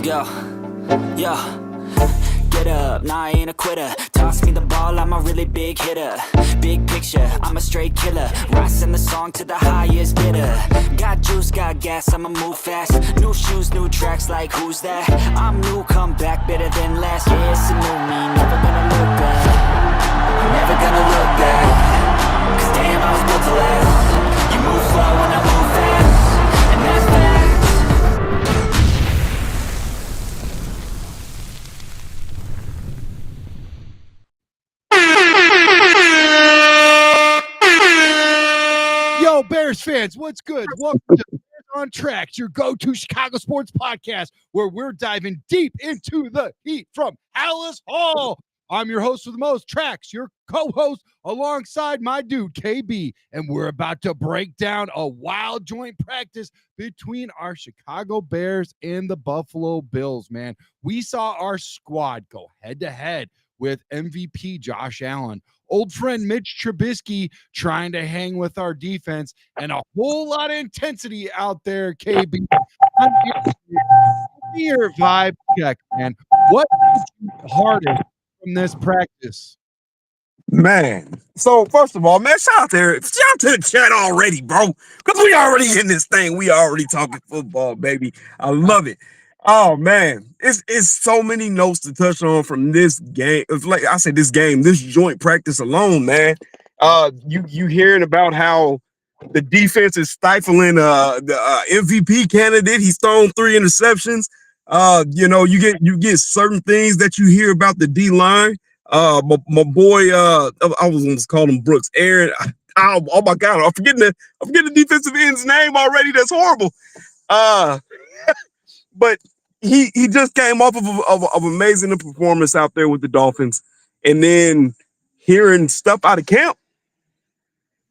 Yo, get up, nah, I ain't a quitter. Toss me the ball, I'm a really big hitter. Big picture, I'm a straight killer. Rising the song to the highest bidder. Got juice, got gas, I'ma move fast. New shoes, new tracks, like who's that? I'm new, come back, better than last. Yeah, it's a new me, never gonna look back. Never gonna look back. Cause damn, I was built to last. You move slow and I move fast. And that's facts. Yo, Bears fans, what's good? Welcome to Bears on Tracks, your go-to Chicago sports podcast, where we're diving deep into the heat from Halas Hall. I'm your host with the most, Tracks, your co-host, alongside my dude, KB, and we're about to break down a wild joint practice between our Chicago Bears and the Buffalo Bills, man. We saw our squad go head-to-head with MVP Josh Allen, old friend Mitch Trubisky trying to hang with our defense, and a whole lot of intensity out there, KB. Your vibe check, man. What is the hardest from this practice? Man, so first of all, man, shout out to the chat already, bro. Because we already in this thing. We already talking football, baby. I love it. Oh man, it's so many notes to touch on from this game. It's like I said, this joint practice alone, man. You hearing about how the defense is stifling the MVP candidate. He's thrown 3 interceptions. You get certain things that you hear about the D line. My boy, I was going to call him Brooks, Aaron. Oh my God, I'm forgetting the defensive end's name already. That's horrible. But he just came off of amazing performance out there with the Dolphins, and then hearing stuff out of camp,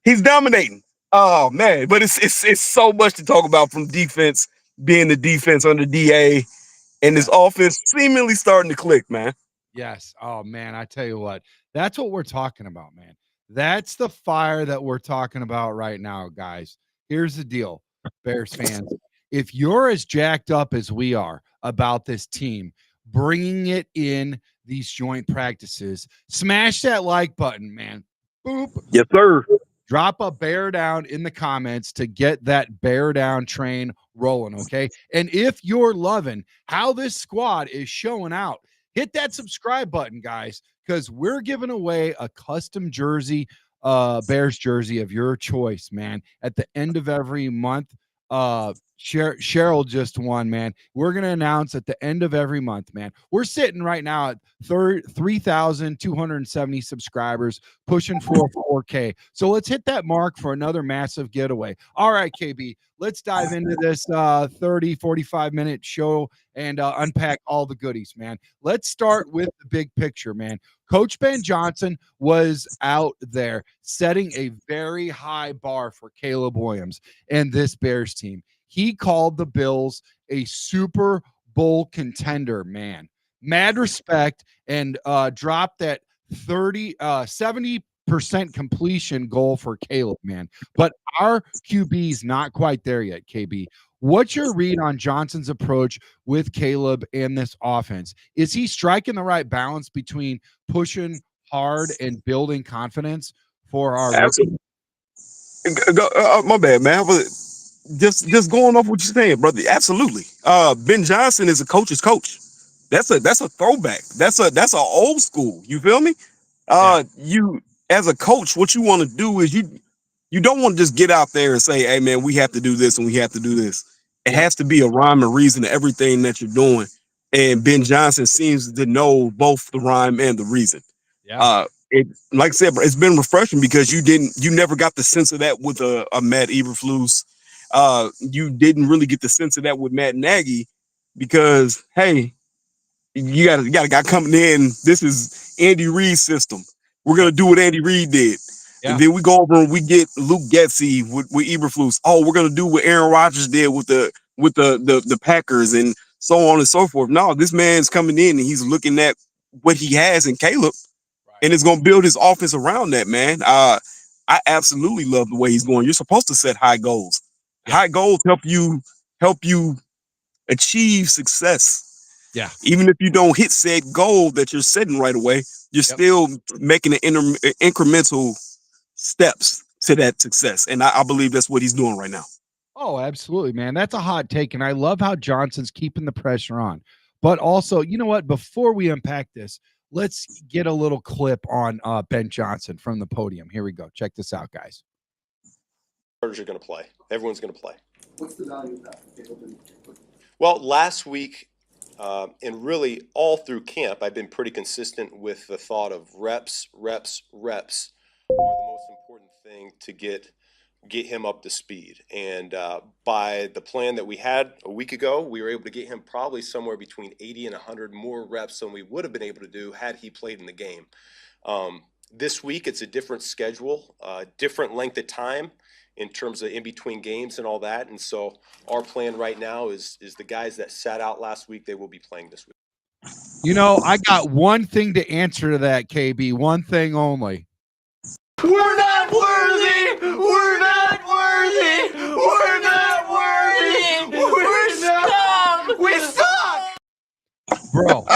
he's dominating. Oh man, but it's so much to talk about from defense being the defense under DA, and this offense seemingly starting to click, man. Yes. Oh man, I tell you what, that's what we're talking about, man. That's the fire that we're talking about right now, guys. Here's the deal, Bears fans. If you're as jacked up as we are about this team, bringing it in these joint practices, smash that like button, man. Boop. Yes, sir. Drop a bear down in the comments to get that bear down train rolling, okay? And if you're loving how this squad is showing out, hit that subscribe button, guys, because we're giving away a custom jersey, Bears jersey of your choice, man, at the end of every month. Cheryl just won, man. We're going to announce at the end of every month, man. We're sitting right now at 3,270 subscribers, pushing for 4K. So let's hit that mark for another massive giveaway. All right, KB, let's dive into this 30, 45-minute show and unpack all the goodies, man. Let's start with the big picture, man. Coach Ben Johnson was out there setting a very high bar for Caleb Williams and this Bears team. He called the Bills a Super Bowl contender, man. Mad respect, and dropped that 70% completion goal for Caleb, man. But our QB is not quite there yet, KB. What's your read on Johnson's approach with Caleb and this offense? Is he striking the right balance between pushing hard and building confidence for our Absolutely. My bad, man. Just going off what you're saying, brother. Absolutely. Ben Johnson is a coach's coach. That's a throwback. That's an old school. You feel me? You as a coach, what you want to do is you don't want to just get out there and say, hey man, we have to do this and we have to do this. It has to be a rhyme and reason to everything that you're doing. And Ben Johnson seems to know both the rhyme and the reason. Yeah. Like I said, it's been refreshing because you never got the sense of that with a Matt Eberflus. You didn't really get the sense of that with Matt Nagy because, hey, you got a guy coming in. This is Andy Reid's system. We're going to do what Andy Reid did. Yeah. And then we go over and we get Luke Getsy with Eberflus. Oh, we're going to do what Aaron Rodgers did with the Packers and so on and so forth. No, this man's coming in and he's looking at what he has in Caleb, and it's going to build his offense around that, man. I absolutely love the way he's going. You're supposed to set high goals. High goals help you achieve success. Yeah. Even if you don't hit said goal that you're setting right away, you're still making an incremental steps to that success. And I believe that's what he's doing right now. Oh, absolutely, man. That's a hot take. And I love how Johnson's keeping the pressure on. But also, you know what? Before we unpack this, let's get a little clip on Ben Johnson from the podium. Here we go. Check this out, guys. Starters are going to play. Everyone's going to play. What's the value of that? Well, last week, and really all through camp, I've been pretty consistent with the thought of reps are the most important thing to get him up to speed. And by the plan that we had a week ago, we were able to get him probably somewhere between 80 and 100 more reps than we would have been able to do had he played in the game. This week, it's a different schedule, different length of time in terms of in between games and all that. And so our plan right now is the guys that sat out last week, they will be playing this week. You know, I got one thing to answer to that, KB. One thing only. We're not worthy! We're not worthy! We're not worthy! We're scum! We suck! Bro,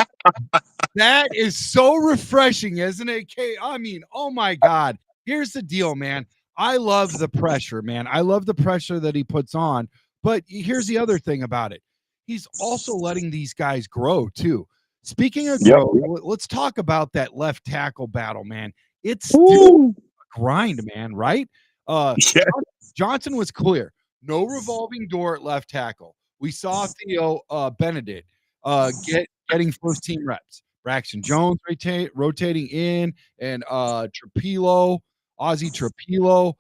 that is so refreshing, isn't it, K? I mean, oh my God. Here's the deal, man. I love the pressure, man. I love the pressure that he puts on. But here's the other thing about it. He's also letting these guys grow, too. Speaking of grow, let's talk about that left tackle battle, man. It's still a grind, man, right? Johnson was clear. No revolving door at left tackle. We saw Theo Benedet getting first-team reps. Braxton Jones rotating in, and Ozzy Trapilo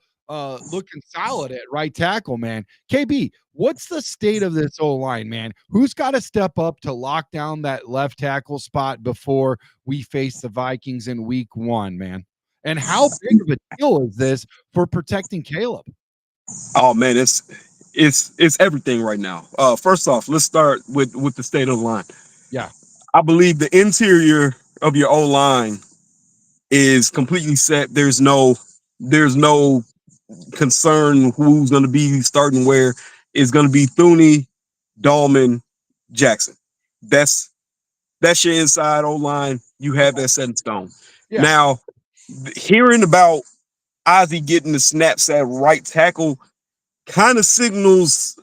looking solid at right tackle, man. KB, what's the state of this O-line, man? Who's got to step up to lock down that left tackle spot before we face the Vikings in week 1, man? And how big of a deal is this for protecting Caleb? Oh man, it's everything right now. First off, let's start with the state of the line. Yeah. I believe the interior of your O-line is completely set. There's no concern who's going to be starting where. It's going to be Thuney, Dahlman, Jackson. That's your inside O-line. You have that set in stone. Yeah. Now, hearing about Ozzy getting the snaps at right tackle kind of signals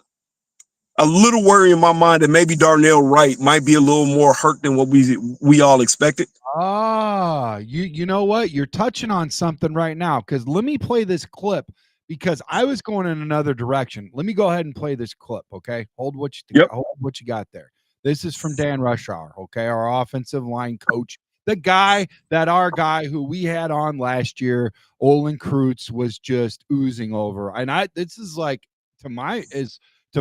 a little worry in my mind that maybe Darnell Wright might be a little more hurt than what we all expected. You know what? You're touching on something right now, because let me play this clip, because I was going in another direction. Let me go ahead and play this clip, okay? Hold what you got there. This is from Dan Rushhour, okay? Our offensive line coach. Our guy who we had on last year, Olin Kreutz, was just oozing over. And this is like, to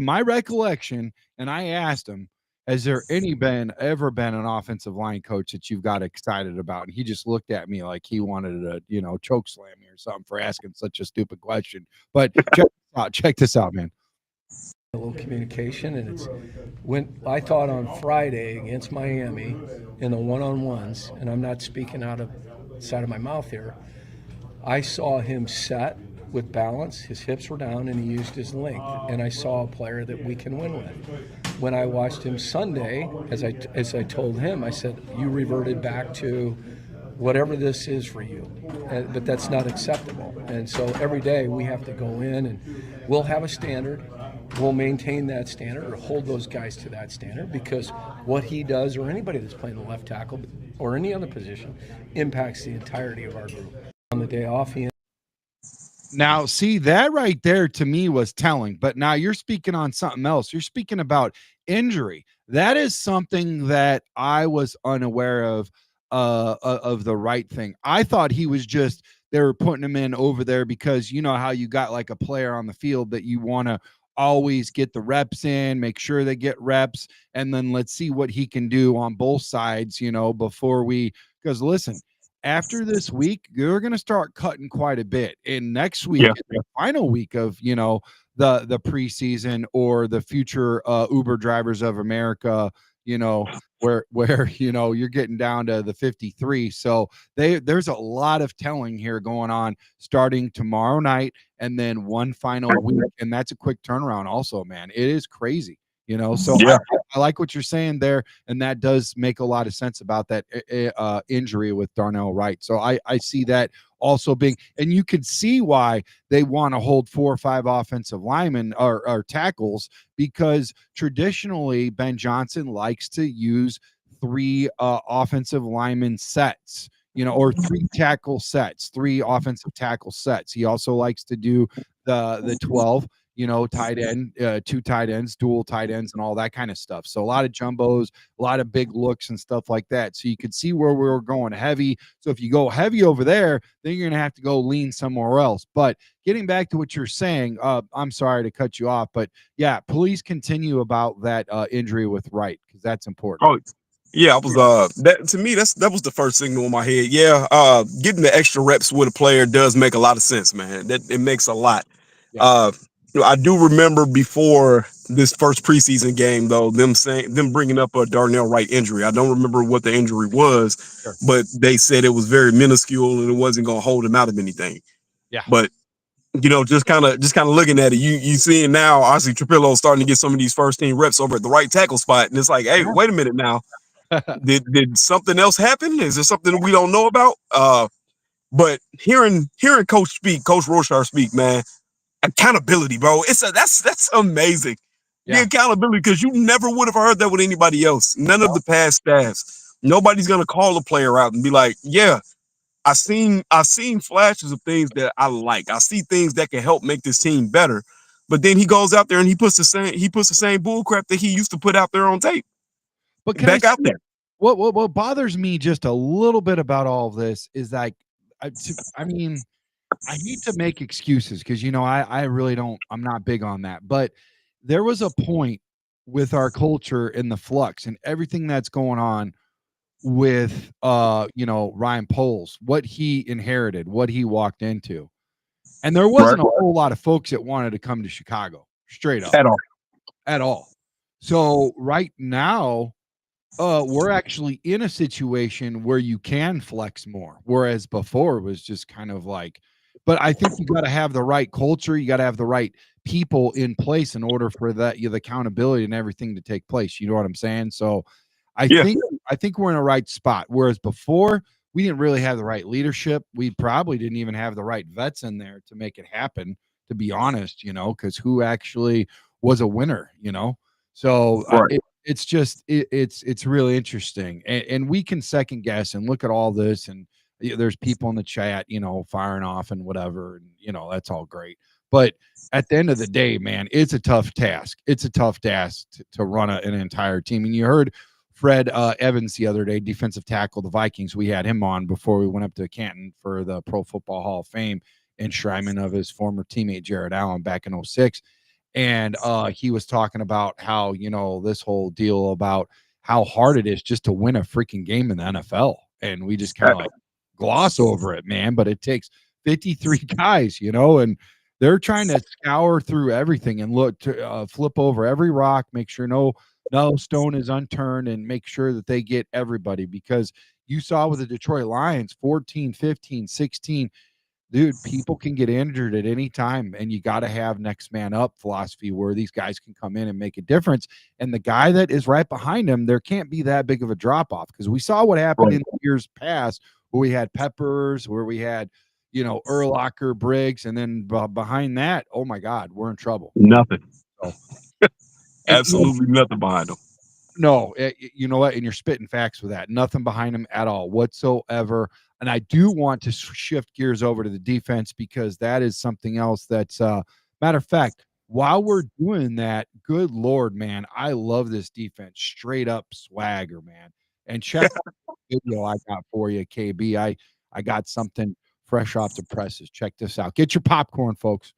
my recollection, and I asked him, has there ever been an offensive line coach that you've got excited about? And he just looked at me like he wanted to, choke slam me or something for asking such a stupid question. But check this out, man. A little communication, and it's when I thought on Friday against Miami in the one-on-ones, and I'm not speaking out of the side of my mouth here, I saw him set with balance, his hips were down, and he used his length, and I saw a player that we can win with. When I watched him Sunday, as I told him, I said, you reverted back to whatever this is for you, but that's not acceptable. And so every day we have to go in, and we'll have a standard. We'll maintain that standard or hold those guys to that standard, because what he does, or anybody that's playing the left tackle or any other position, impacts the entirety of our group. On the day off, now, see, that right there to me was telling, but now you're speaking on something else. You're speaking about injury. That is something that I was unaware of the right thing. I thought he was just, they were putting him in over there because you know how you got like a player on the field that you want to always get the reps in, make sure they get reps, and then let's see what he can do on both sides, before because listen, after this week, you're going to start cutting quite a bit. And next week, the final week of, the preseason or the future Uber drivers of America, where you're getting down to the 53. So there's a lot of telling here going on starting tomorrow night and then one final week. And that's a quick turnaround also, man. It is crazy. So Yeah. I like what you're saying there, and that does make a lot of sense about that injury with Darnell Wright. So I see that also being, and you could see why they want to hold 4 or 5 offensive linemen or tackles, because traditionally Ben Johnson likes to use 3 offensive lineman sets, or 3 tackle sets, 3 offensive tackle sets. He also likes to do the 12, tight end, 2 tight ends, dual tight ends, and all that kind of stuff. So a lot of jumbos, a lot of big looks and stuff like that. So you could see where we were going heavy. So if you go heavy over there, then you're going to have to go lean somewhere else. But getting back to what you're saying, I'm sorry to cut you off, but yeah, please continue about that injury with Wright, because that's important. Oh, yeah, I was that to me that was the first signal in my head. Yeah, getting the extra reps with a player does make a lot of sense, man. That it makes a lot. Yeah. I do remember before this first preseason game though, them bringing up a Darnell Wright injury. I don't remember what the injury was, Sure. but they said it was very minuscule and it wasn't going to hold him out of anything. Yeah. But just kind of looking at it, you seeing now, obviously Trapillo's starting to get some of these first team reps over at the right tackle spot, and it's like, hey, wait a minute now. Did something else happen? Is there something we don't know about? But hearing Coach Rochar speak, man, accountability, bro. That's amazing. Yeah. The accountability, because you never would have heard that with anybody else. None of the past staffs. Nobody's gonna call a player out and be like, yeah, I seen flashes of things that I like. I see things that can help make this team better. But then he goes out there and he puts the same bull crap that he used to put out there on tape. But Back out there. What bothers me just a little bit about all of this is like, I mean, I hate to make excuses because I really don't. I'm not big on that. But there was a point with our culture in the flux and everything that's going on with Ryan Poles, what he inherited, what he walked into, and there wasn't a whole lot of folks that wanted to come to Chicago straight up at all. So right now, we're actually in a situation where you can flex more, whereas before it was just kind of like. But I think you got to have the right culture, you got to have the right people in place in order for that the accountability and everything to take place. You know what I'm saying? So I think we're in a right spot. Whereas before we didn't really have the right leadership. We probably didn't even have the right vets in there to make it happen, to be honest, because who actually was a winner, So it's just it's really interesting, and we can second guess and look at all this, and there's people in the chat, firing off and whatever, and that's all great. But at the end of the day, man, it's a tough task. It's a tough task to run an entire team. And you heard Fred Evans the other day, defensive tackle, the Vikings. We had him on before we went up to Canton for the Pro Football Hall of Fame enshrinement of his former teammate Jared Allen back in 2006. And he was talking about how, this whole deal about how hard it is just to win a freaking game in the NFL. And we just kind of like gloss over it, man. But it takes 53 guys, and they're trying to scour through everything and look to flip over every rock, make sure no stone is unturned, and make sure that they get everybody. Because you saw with the Detroit Lions, 14, 15, 16, dude, people can get injured at any time, and you got to have next man up philosophy where these guys can come in and make a difference. And the guy that is right behind him, there can't be that big of a drop off, because we saw what happened in the years past where we had Peppers, where we had, Urlacher, Briggs, and then behind that, oh my God, we're in trouble. Nothing. So, absolutely nothing behind them. No, you know what? And you're spitting facts with that. Nothing behind him at all whatsoever. And I do want to shift gears over to the defense, because that is something else that's matter of fact, while we're doing that, good Lord, man, I love this defense. Straight up swagger, man. And check the video I got for you, KB. I got something fresh off the presses. Check this out. Get your popcorn, folks.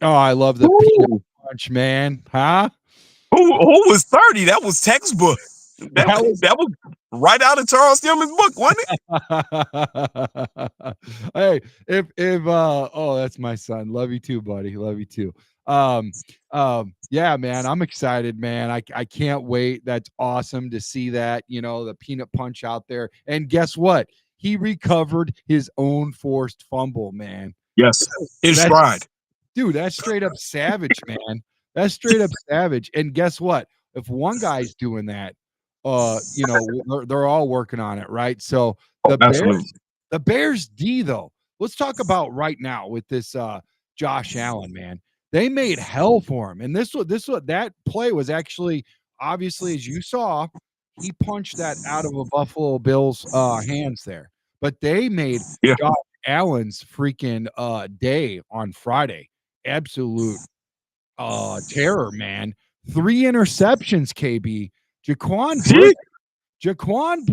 Oh, I love the peanut punch, man. Huh? Who was 30? That was textbook. That was right out of Charles Tillman's book, wasn't it? Hey, if oh, that's my son. Love you too, buddy. Love you too. Yeah, man, I'm excited, man. I can't wait. That's awesome to see that, the peanut punch out there. And guess what? He recovered his own forced fumble, man. Yes, in That's- stride. Dude, that's straight up savage, man. That's straight up savage. And guess what? If one guy's doing that, they're all working on it, right? So the Bears D though. Let's talk about right now with this Josh Allen, man. They made hell for him. And that play was actually, obviously, as you saw, he punched that out of a Buffalo Bills hands there. But they made Josh Allen's freaking day on Friday. Absolute terror, man. 3 interceptions, KB. Jaquan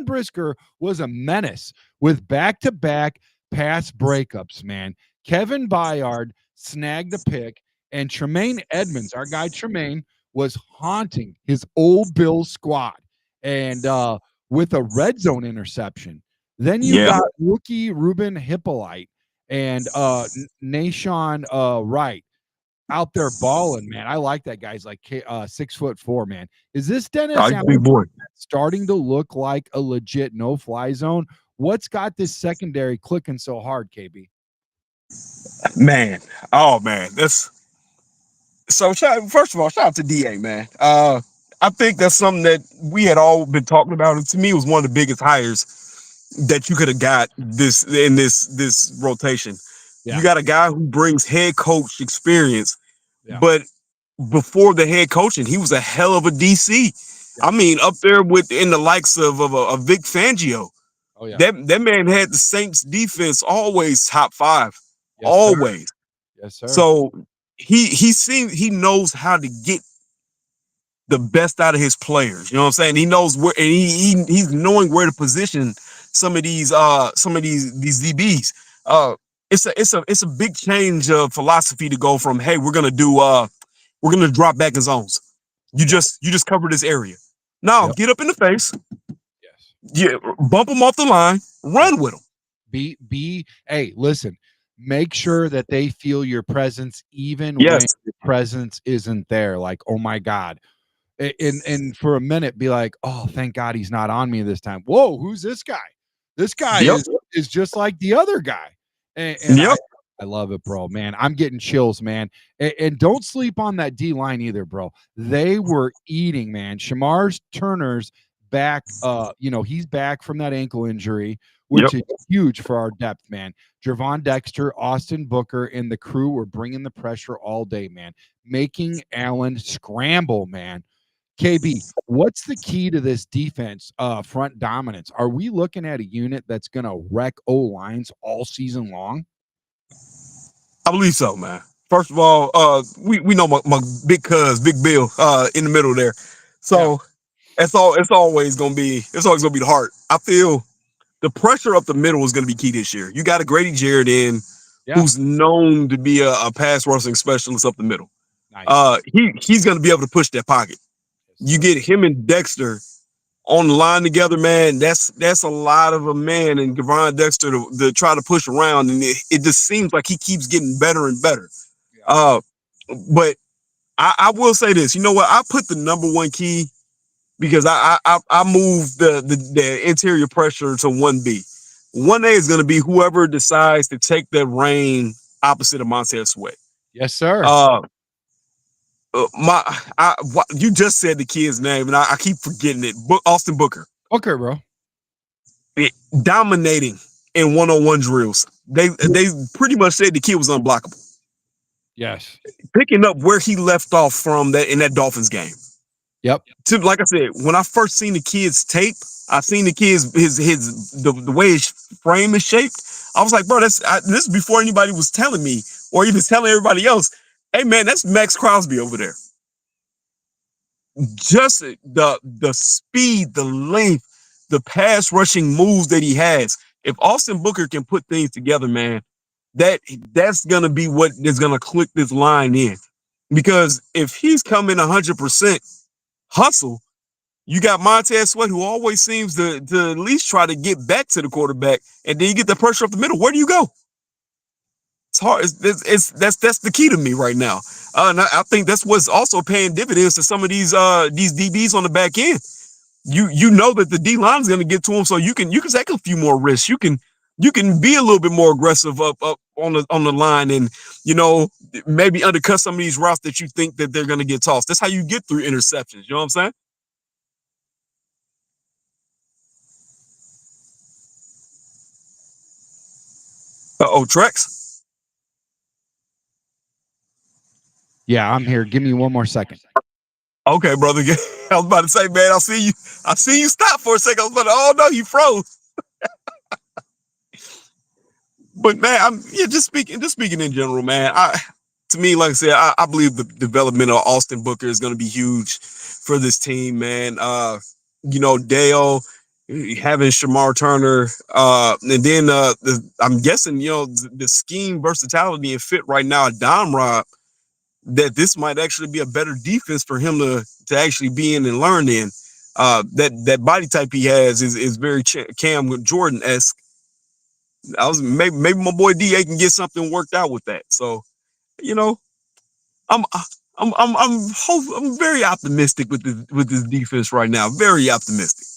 Brisker was a menace with back-to-back pass breakups, man. Kevin Byard snagged a pick, and Tremaine Edmunds, our guy Tremaine, was haunting his old Bills squad and with a red zone interception. Then you got rookie Ruben Hyppolite and Nahshon Wright out there balling, man. I like that guy's like 6'4", man. Is this Dennis Big boy starting to look like a legit no-fly zone? What's got this secondary clicking so hard, KB? Man, oh man, first of all, shout out to DA, man. I think that's something that we had all been talking about, and to me, it was one of the biggest hires that you could have got this rotation. Yeah. You got a guy who brings head coach experience, but before the head coaching, he was a hell of a DC. Yeah. I mean, up there in the likes of Vic Fangio. Oh yeah, that man had the Saints defense always top 5, always. Sir. Yes, sir. So he knows how to get the best out of his players. You know what I'm saying? He knows where, and he's knowing where to position some of these DBs. It's a big change of philosophy to go from, hey, we're gonna drop back in zones. You just cover this area. Now get up in the face. Yes. Bump them off the line. Run with them. Hey, listen. Make sure that they feel your presence even when your presence isn't there. Like, oh my God. And for a minute, be like, oh, thank God he's not on me this time. Whoa, who's this guy? This guy is just like the other guy. And I love it, bro, man. I'm getting chills, man. And don't sleep on that D line either, bro. They were eating, man. Shemar Turner's back. He's back from that ankle injury, which is huge for our depth, man. Javon Dexter, Austin Booker, and the crew were bringing the pressure all day, man, making Allen scramble, man. KB, what's the key to this defense front dominance? Are we looking at a unit that's going to wreck O-lines all season long? I believe so, man. First of all, we know my big cuz, Big Bill, in the middle there. So it's always gonna be the heart. I feel the pressure up the middle is gonna be key this year. You got a Grady Jarrett who's known to be a pass rushing specialist up the middle. Nice. He's gonna be able to push that pocket. You get him and Dexter on the line together, man. That's a lot of a man and Javon Dexter to try to push around, and it just seems like he keeps getting better and better. But I will say this, you know what? I put the number one key because I moved the interior pressure to 1B. 1A is going to be whoever decides to take that reign opposite of Montez Sweat. Yes, sir. You just said the kid's name, and I keep forgetting it. Austin Booker. Booker, bro. Dominating in one-on-one drills. They pretty much said the kid was unblockable. Yes. Picking up where he left off from in that Dolphins game. Yep. Like I said, when I first seen the kid's tape, I seen the kid's the way his frame is shaped. I was like, bro, this is before anybody was telling me or even telling everybody else. Hey man, that's Max Crosby over there. Just the speed, the length, the pass rushing moves that he has. If Austin Booker can put things together, man, that's gonna be what is gonna click this line in. Because if he's coming 100% hustle, You got Montez Sweat, who always seems to at least try to get back to the quarterback, and then you get the pressure up the middle. Where do you go? It's hard. That's the key to me right now. And I think that's what's also paying dividends to some of these DBs on the back end. You know that the D line is going to get to them, so you can take a few more risks. You can be a little bit more aggressive up on the line, and maybe undercut some of these routes that you think that they're going to get tossed. That's how you get through interceptions. You know what I'm saying? Trex. Yeah, I'm here. Give me one more second. Okay, brother. I was about to say, man, I see you stop for a second. I was about to, oh no, you froze. But man, just speaking in general, man. To me, like I said, I believe the development of Austin Booker is going to be huge for this team, man. Dale having Shemar Turner, and then I'm guessing, the scheme versatility and fit right now at Dom Rob, that this might actually be a better defense for him to actually be in and learn in. That body type he has is very Cam Jordan-esque. Maybe my boy DA can get something worked out with that. So, I'm very optimistic with this defense right now. Very optimistic.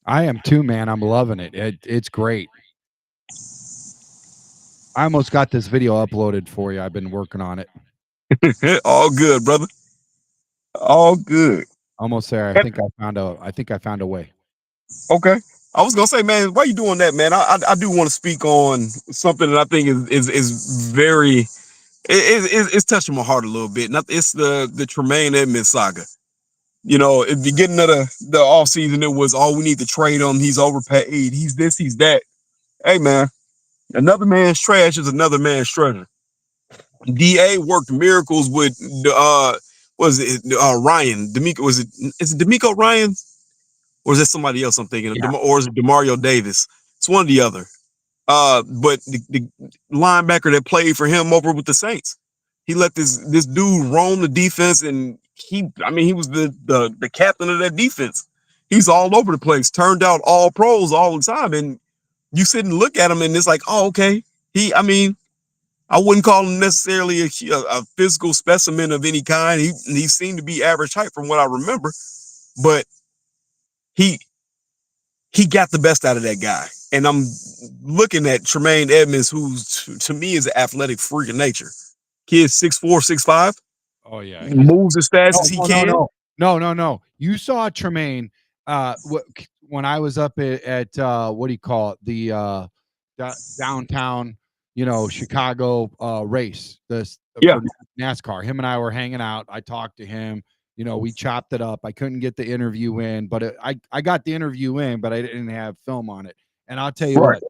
I am too, man. I'm loving it. It's great. I almost got this video uploaded for you. I've been working on it. All good, brother. All good. Almost there. I think I found a way. Okay. I was gonna say, man, why are you doing that, man? I do want to speak on something that I think is very it's touching my heart a little bit. It's the Tremaine Edmunds saga. At the beginning of the offseason, it was, we need to trade him. He's overpaid. He's this, he's that. Hey, man, another man's trash is another man's treasure. DA worked miracles with Ryan? Is it D'Amico Ryan? Or is it somebody else I'm thinking of? Yeah. Or is it Demario Davis? It's one or the other. But the linebacker that played for him over with the Saints, he let this dude roam the defense, and he was the captain of that defense. He's all over the place, turned out all pros all the time. And you sit and look at him, and it's like, oh, okay. I wouldn't call him necessarily a physical specimen of any kind. He seemed to be average height from what I remember, but he got the best out of that guy. And I'm looking at Tremaine Edmunds, who to me is an athletic freak of nature. Kid 6'4", 6'5". Oh yeah, he moves as fast as he can. No. You saw Tremaine when I was up at what do you call it? The downtown, Chicago race. For NASCAR. Him and I were hanging out. I talked to him. We chopped it up. I couldn't get the interview in, but I got the interview in, but I didn't have film on it. And I'll tell you what,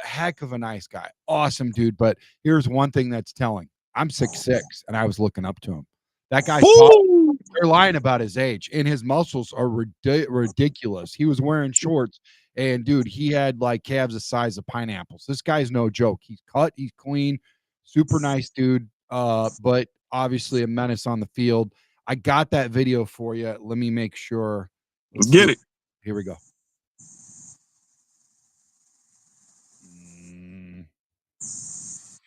heck of a nice guy. Awesome dude. But here's one thing that's telling. I'm 6'6", and I was looking up to him. That guy's they're lying about his age, and his muscles are ridiculous. He was wearing shorts, and dude, he had like calves the size of pineapples. This guy's no joke. He's cut, he's clean, super nice dude. But obviously a menace on the field. I got that video for you. Let me make sure. Let's get it. Here we go.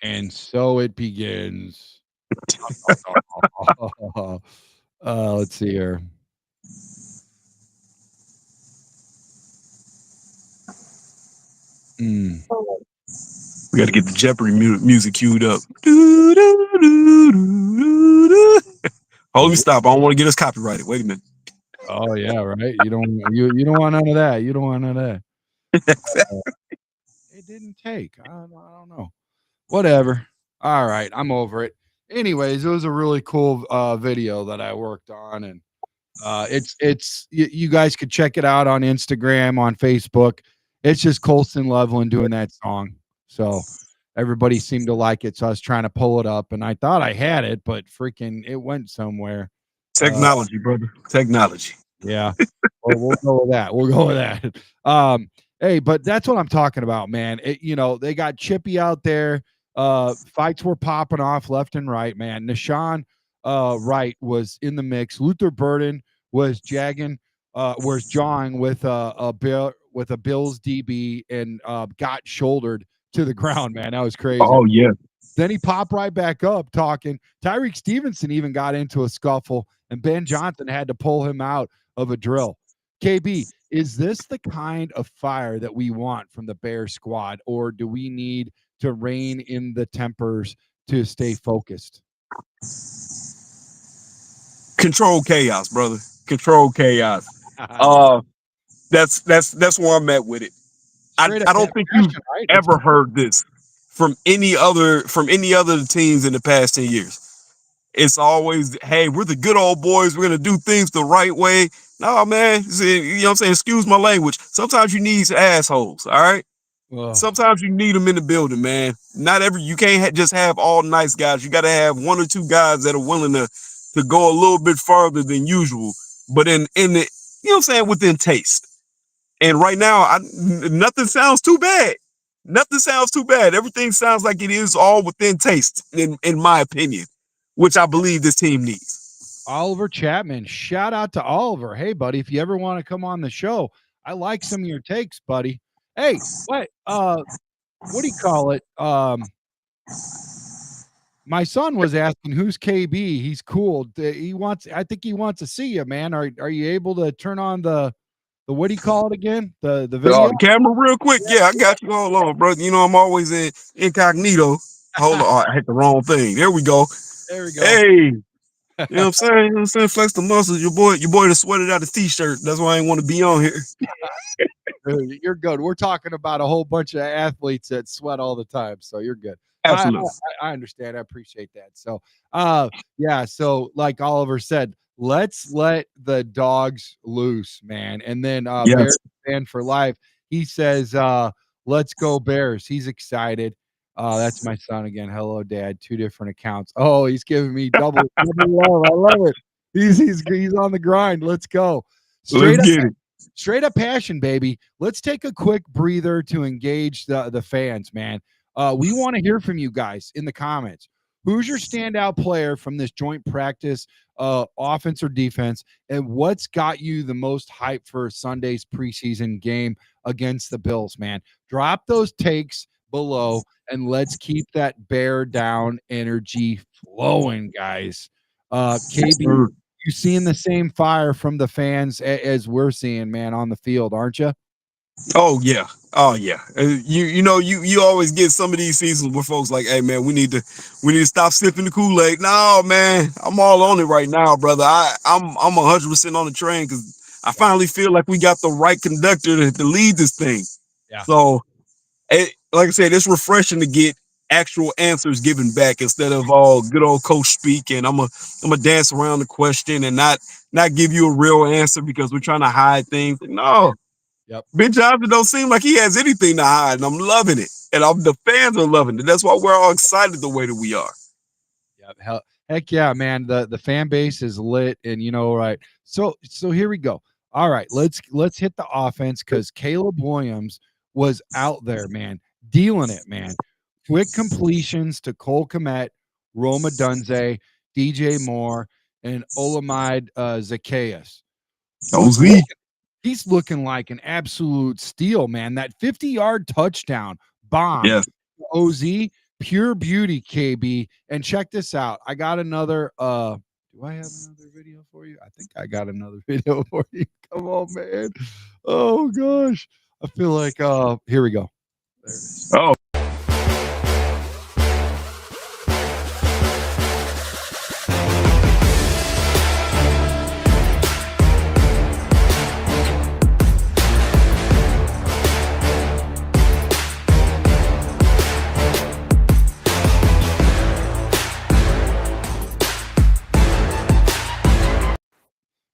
And so it begins. Let's see here. We got to get the Jeopardy music queued up. Hold me, stop. I don't want to get us copyrighted. Wait a minute. Oh yeah, right. You don't want none of that. You don't want none of that. It didn't take. I don't know. Whatever. All right, I'm over it. Anyways, it was a really cool video that I worked on, and it's you guys could check it out on Instagram, on Facebook. It's just Colston Loveland doing that song. So everybody seemed to like it. So I was trying to pull it up, and I thought I had it, but freaking it went somewhere. Technology, brother. Technology. Yeah. We'll go with that. We'll go with that. Hey, but that's what I'm talking about, man. They got Chippy out there. Fights were popping off left and right, man. Nahshon Wright was in the mix. Luther Burden was jawing with a Bills DB and got shouldered to the ground, man. That was crazy. Oh yeah. Then he popped right back up talking. Tyreek Stevenson even got into a scuffle, and Ben Johnson had to pull him out of a drill. KB, is this the kind of fire that we want from the Bears squad, or do we need to rein in the tempers to stay focused? Control chaos, brother. Control chaos. That's where I'm at with it. I don't think you've ever heard this from any other teams in the past 10 years. It's always, hey, we're the good old boys. We're gonna do things the right way. No, man. You know what I'm saying? Excuse my language. Sometimes you need assholes. All right. Sometimes you need them in the building, man. You can't just have all nice guys. You got to have one or two guys that are willing to go a little bit farther than usual, but in the, you know what I'm saying, within taste. And right now, nothing sounds too bad. Nothing sounds too bad. Everything sounds like it is all within taste, in my opinion, which I believe this team needs. Oliver Chapman, shout out to Oliver. Hey, buddy, if you ever want to come on the show, I like some of your takes, buddy. Hey, what do you call it? My son was asking who's KB. He's cool. I think he wants to see you, man. Are you able to turn on the what do you call it again? The video camera real quick. Yeah, I got you. Hold on, brother. You know I'm always in incognito. Hold on, I hit the wrong thing. There we go. There we go. Hey, you know what I'm saying? You know what I'm saying? Flex the muscles. Your boy that sweated out a t-shirt. That's why I ain't want to be on here. You're good. We're talking about a whole bunch of athletes that sweat all the time, so you're good. Absolutely. I understand. I appreciate that. So, yeah. So, like Oliver said, let's let the dogs loose, man. And then Bears fan for life. He says, "Let's go Bears." He's excited. That's my son again. Hello, Dad. 2 different accounts. Oh, he's giving me double love. I love it. He's on the grind. Let's go. Straight up passion, baby. Let's take a quick breather to engage the fans, man. We want to hear from you guys in the comments. Who's your standout player from this joint practice, offense or defense, and what's got you the most hype for Sunday's preseason game against the Bills, man? Drop those takes below, and let's keep that bear down energy flowing, guys. KB, you seeing the same fire from the fans as we're seeing, man, on the field, aren't you? Oh yeah. You always get some of these seasons where folks like, hey man, we need to stop sipping the Kool-Aid. No, man, I'm all on it right now, brother. I'm 100% on the train because I finally feel like we got the right conductor to lead this thing. Yeah. So, like I said, it's refreshing to get actual answers given back instead of all good old coach speak and I'm a dance around the question and not give you a real answer because we're trying to hide things. No. Yep. Ben Johnson don't seem like he has anything to hide, and I'm loving it. And the fans are loving it. That's why we're all excited the way that we are. Yeah, heck yeah, man. The fan base is lit, and right. So here we go. All right, let's hit the offense because Caleb Williams was out there, man, dealing it, man. Quick completions to Cole Kmet, Rome Odunze, DJ Moore, and Olamide Zaccheaus. He's looking like an absolute steal, man. That 50-yard touchdown bomb. Yes. OZ, pure beauty, KB. And check this out. I got another do I have another video for you? I think I got another video for you. Come on, man. Oh gosh. I feel like here we go. There it is. Oh.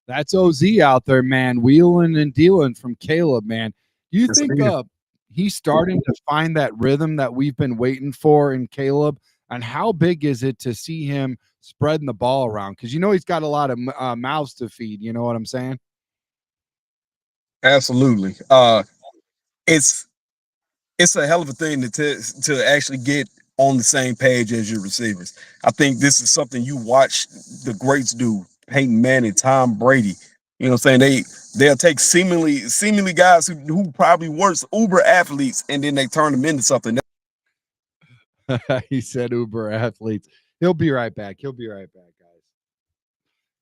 That's OZ out there, man, wheeling and dealing from Caleb, man. Do you think he's starting to find that rhythm that we've been waiting for in Caleb? And how big is it to see him spreading the ball around? Because he's got a lot of mouths to feed. You know what I'm saying? Absolutely. It's a hell of a thing to actually get on the same page as your receivers. I think this is something you watch the greats do. Peyton Manning, Tom Brady, You know what I'm saying? They'll take seemingly guys who probably weren't uber athletes, and then they turn them into something. He said Uber athletes. He'll be right back. He'll be right back, guys.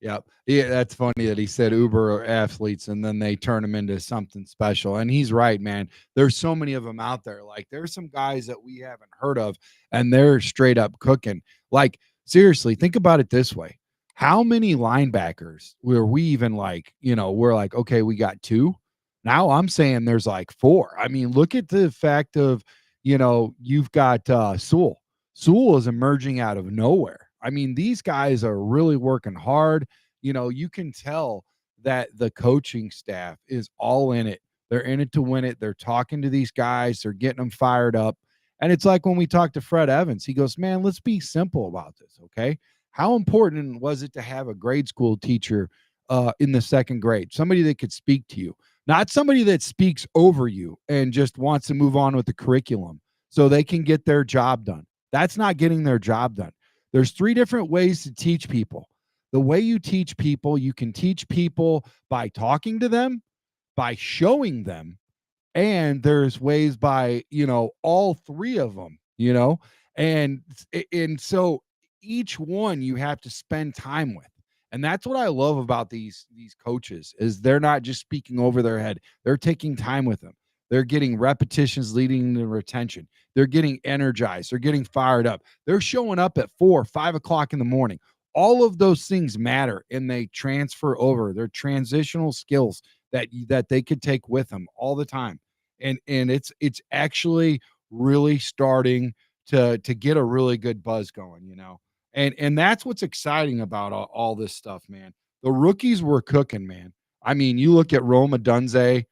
Yep. Yeah, that's funny that he said Uber athletes and then they turn them into something special. And he's right, man. There's so many of them out there. Like there's some guys that we haven't heard of and they're straight up cooking. Like seriously, think about it this way. How many linebackers were we even like, we're like, okay, we got two. Now I'm saying there's like four. I mean, look at the fact of, you've got Sewell. Sewell is emerging out of nowhere. I mean, these guys are really working hard. You can tell that the coaching staff is all in it. They're in it to win it. They're talking to these guys. They're getting them fired up. And it's like when we talked to Fred Evans, he goes, man, let's be simple about this, okay? How important was it to have a grade school teacher in the second grade, somebody that could speak to you, not somebody that speaks over you and just wants to move on with the curriculum so they can get their job done? That's not getting their job done. There's three different ways to teach people. The way you teach people, you can teach people by talking to them, by showing them, and there's ways by, all three of them, and so each one you have to spend time with. And that's what I love about these coaches is they're not just speaking over their head. They're taking time with them. They're getting repetitions leading to retention. They're getting energized. They're getting fired up. They're showing up at 4, 5 o'clock in the morning. All of those things matter and they transfer over. They're transitional skills that they could take with them all the time. And it's actually really starting to get a really good buzz going, And that's what's exciting about all this stuff, man. The rookies were cooking, man. I mean, you look at Rome Odunze,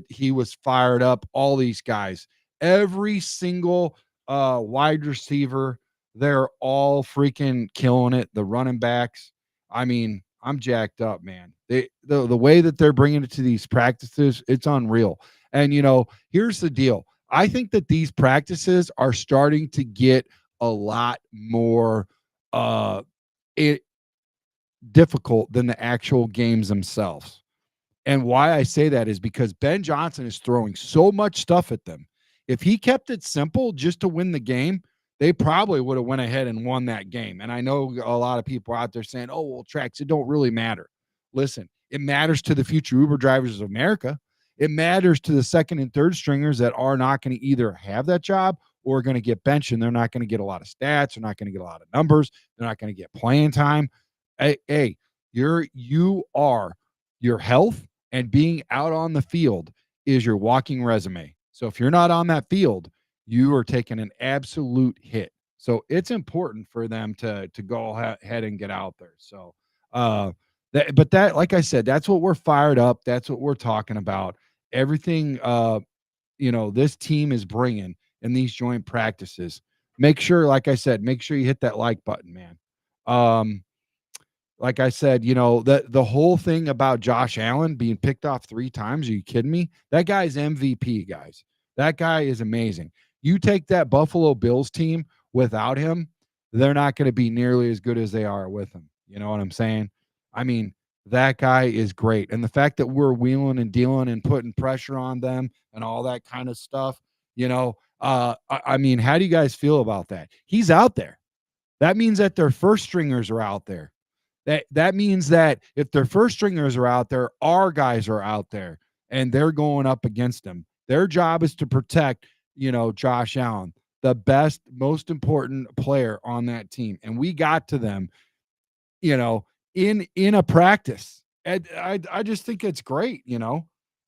he was fired up. All these guys, every single wide receiver, they're all freaking killing it. The running backs, I mean, I'm jacked up, man. The way that they're bringing it to these practices, it's unreal. And here's the deal. I think that these practices are starting to get a lot more difficult than the actual games themselves. And why I say that is because Ben Johnson is throwing so much stuff at them. If he kept it simple just to win the game, they probably would have went ahead and won that game. And I know a lot of people out there saying, oh, well, tracks, it don't really matter. Listen, it matters to the future Uber drivers of America. It matters to the second and third stringers that are not going to either have that job or going to get benched, and they're not going to get a lot of stats. They're not going to get a lot of numbers. They're not going to get playing time. Hey, your health and being out on the field is your walking resume. So if you're not on that field, you are taking an absolute hit. So it's important for them to go ahead and get out there. So, that, like I said, that's what we're fired up. That's what we're talking about. Everything, this team is bringing in these joint practices. Make sure, like I said, make sure you hit that like button, man. Like I said, the whole thing about Josh Allen being picked off 3 times. Are you kidding me? That guy's MVP, guys. That guy is amazing. You take that Buffalo Bills team without him, they're not going to be nearly as good as they are with him. You know what I'm saying? I mean, that guy is great. And the fact that we're wheeling and dealing and putting pressure on them and all that kind of stuff, I mean, how do you guys feel about that? He's out there. That means that their first stringers are out there. That means that if their first stringers are out there, our guys are out there and they're going up against them. Their job is to protect, Josh Allen, the best, most important player on that team. And we got to them, in a practice. And I just think it's great,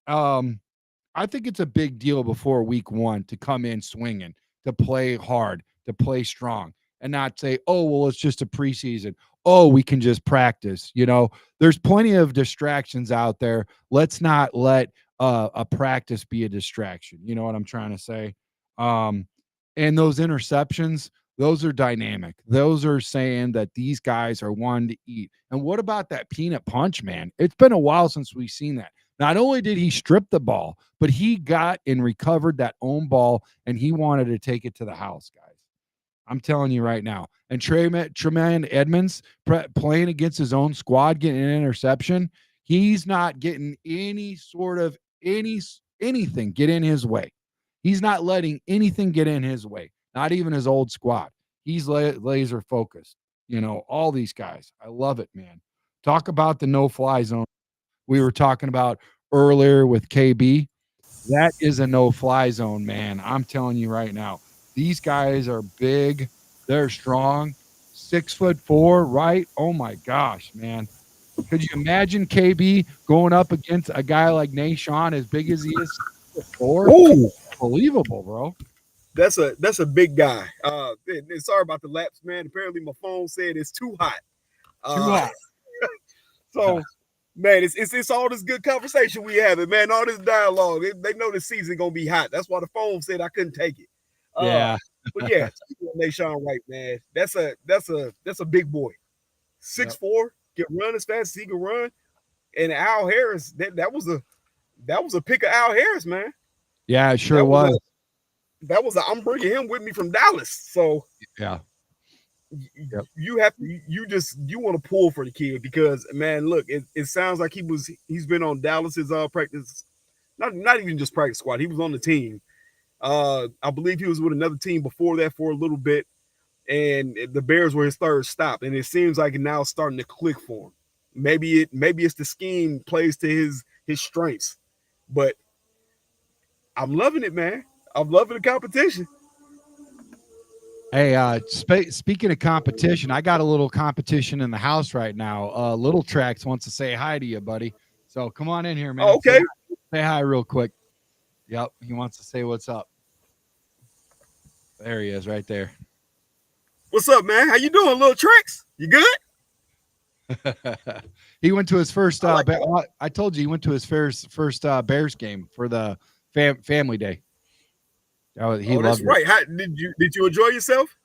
I think it's a big deal before week 1 to come in swinging, to play hard, to play strong, and not say, oh, well, it's just a preseason. Oh, we can just practice. There's plenty of distractions out there. Let's not let a practice be a distraction. You know what I'm trying to say? And those interceptions, those are dynamic. Those are saying that these guys are wanting to eat. And what about that peanut punch, man? It's been a while since we've seen that. Not only did he strip the ball, but he got and recovered that own ball, and he wanted to take it to the house, guys. I'm telling you right now. And Tremaine Edmunds playing against his own squad, getting an interception. He's not getting any sort of anything get in his way. He's not letting anything get in his way, not even his old squad. He's laser focused. All these guys. I love it, man. Talk about the no-fly zone we were talking about earlier with KB. That is a no-fly zone, man. I'm telling you right now. These guys are big. They're strong. 6'4", right? Oh my gosh, man. Could you imagine KB going up against a guy like Nahshon as big as he is? 6'4"? Unbelievable, bro. That's a big guy. Sorry about the lapse, man. Apparently my phone said it's too hot. Too hot. So, man, it's all this good conversation we having, man. All this dialogue. They know the season gonna be hot. That's why the phone said I couldn't take it. Yeah. But yeah, Nahshon Wright, man. That's a big boy. 6'4", can run as fast as he can run. And Al Harris, that was a pick of Al Harris, man. Yeah, it sure was. I'm bringing him with me from Dallas. So yeah. You want to pull for the kid because, man, look, it sounds like he's been on Dallas's practice, not even just practice squad. He was on the team. I believe he was with another team before that for a little bit, and the Bears were his third stop. And it seems like it's now starting to click for him. Maybe it's the scheme plays to his strengths, but I'm loving it, man. I'm loving the competition. Hey, speaking of competition, I got a little competition in the house right now. Little Tracks wants to say hi to you, buddy. So come on in here, man. Oh, okay. Say hi real quick. Yep, he wants to say what's up. There he is, right there. What's up, man? How you doing, Little Tracks? You good? He went to his first. I told you he went to his first Bears game for the family day. He loved that's it. right. How, did you enjoy yourself?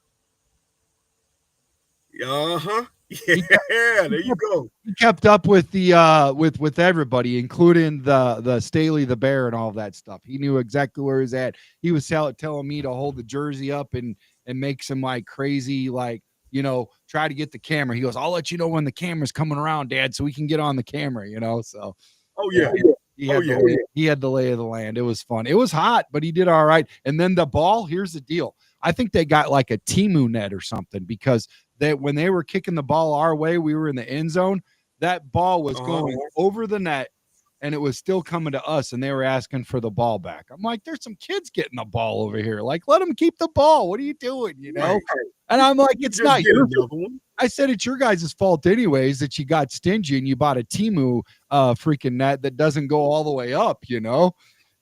Uh-huh. Yeah, there you go. He kept up with the with everybody, including the Staley the Bear and all of that stuff. He knew exactly where he was at. He was telling me to hold the jersey up and make some like crazy try to get the camera. He goes, "I'll let you know when the camera's coming around, Dad, so we can get on the camera." So. Oh yeah. He had the lay of the land. It was fun. It was hot, but he did all right. And then the ball, here's the deal. I think they got like a Temu net or something because when they were kicking the ball our way, we were in the end zone. That ball was going over the net, and it was still coming to us, and they were asking for the ball back. I'm like, there's some kids getting the ball over here. Like, let them keep the ball. What are you doing, Right. And I'm like, it's not your fault. I said it's your guys' fault anyways that you got stingy and you bought a Temu freaking net that doesn't go all the way up,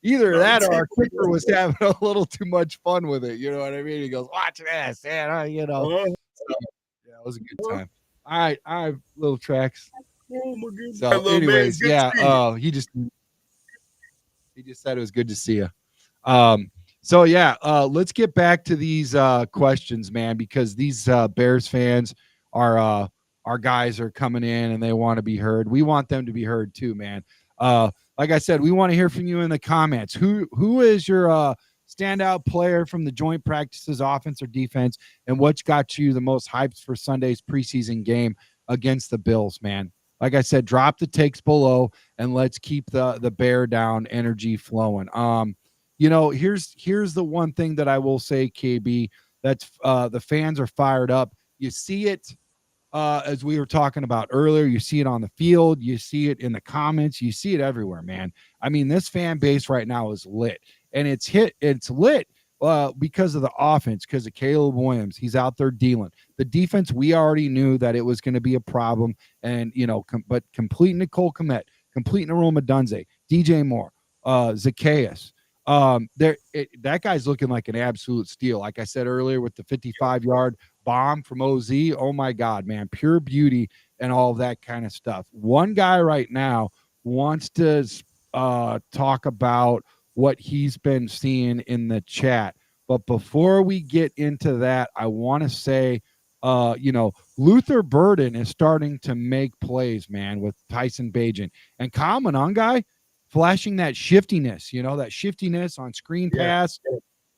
Either that or our kicker was having a little too much fun with it. You know what I mean? He goes, watch this, man. So, yeah, it was a good time. All right, Little Tracks. Oh my goodness. So, anyways, yeah. He just said it was good to see you. So yeah, let's get back to these questions, man, because these Bears fans are our guys are coming in and they want to be heard. We want them to be heard too, man. Like I said, we want to hear from you in the comments. Who is your standout player from the joint practices, offense or defense, and what's got you the most hyped for Sunday's preseason game against the Bills, man? Like I said, drop the takes below and let's keep the bear down energy flowing. Here's the one thing that I will say, KB, that's the fans are fired up. You see it as we were talking about earlier. You see it on the field. You see it in the comments. You see it everywhere, man. I mean, this fan base right now is lit, and it's lit because of the offense, because of Caleb Williams. He's out there dealing. The defense, we already knew that it was going to be a problem, and but completing Nicole Kmet, completing Rome Odunze, DJ Moore, Zaccheaus. That guy's looking like an absolute steal. Like I said earlier, with the 55-yard bomb from OZ. Oh my God, man, pure beauty and all of that kind of stuff. One guy right now wants to talk about what he's been seeing in the chat. But before we get into that, I want to say, Luther Burden is starting to make plays, man, with Tyson Bagent and Kyle Monangai flashing that shiftiness, that shiftiness on screen pass.